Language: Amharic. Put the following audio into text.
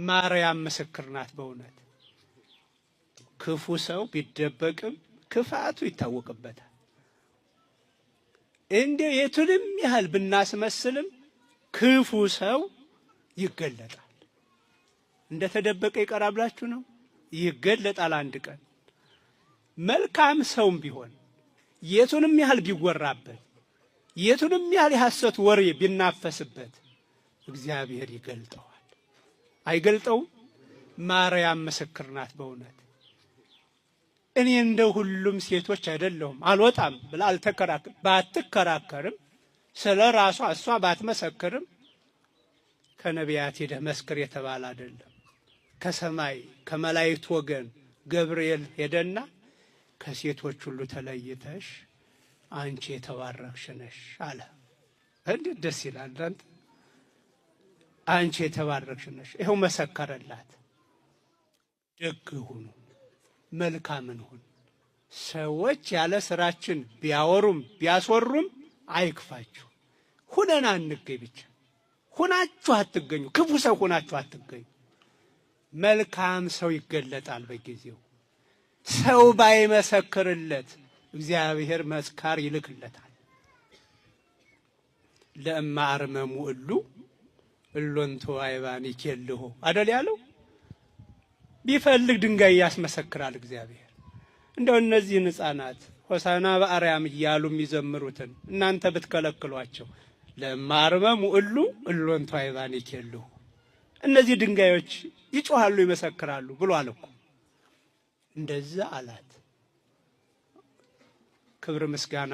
ማርያም ምስክር ናት። በእውነት ክፉ ሰው ቢደበቅም ክፋቱ ይታወቅበታል። እንደ የቱንም ያህል ብናስመስልም ክፉ ሰው ይገለጣል። እንደ ተደበቀ ይቀራል ብላችሁ ነው? ይገለጣል አንድ ቀን። መልካም ሰውም ቢሆን የቱንም ያህል ቢወራበት የቱንም ያህል የሐሰት ወሬ ቢናፈስበት እግዚአብሔር ይገልጠዋል። አይገልጠውም? ማርያም ምስክር ናት። በእውነት እኔ እንደ ሁሉም ሴቶች አይደለሁም አልወጣም ብላ ባትከራከርም ስለ ራሷ እሷ ባትመሰክርም ከነቢያት ሄደህ መስክር የተባለ አይደለም። ከሰማይ ከመላእክት ወገን ገብርኤል ሄደና ከሴቶች ሁሉ ተለይተሽ አንቺ የተባረክሽ ነሽ አለ። እንዴት ደስ ይላል! አንቺ የተባረክሽ ነሽ። ይኸው መሰከረላት። ደግ ሁኑ፣ መልካምን ሁኑ። ሰዎች ያለ ስራችን ቢያወሩም ቢያስወሩም አይክፋችሁ። ሁነን አንገኝ ብቻ። ሁናችሁ አትገኙ። ክፉ ሰው ሁናችሁ አትገኙ። መልካም ሰው ይገለጣል በጊዜው። ሰው ባይመሰክርለት እግዚአብሔር መስካር ይልክለታል። ለእማ አርመሙ እሎንቶ አይባን ይኬልሁ አደል ያለው። ቢፈልግ ድንጋይ ያስመሰክራል እግዚአብሔር። እንደው እነዚህን ሕፃናት ሆሳና በአርያም እያሉ የሚዘምሩትን እናንተ ብትከለክሏቸው ለእማ አርመሙ እሎንቶ አይባን ይኬልሁ፣ እነዚህ ድንጋዮች ይጮሃሉ ይመሰክራሉ ብሏል እኮ። እንደዛ አላት። ክብር ምስጋና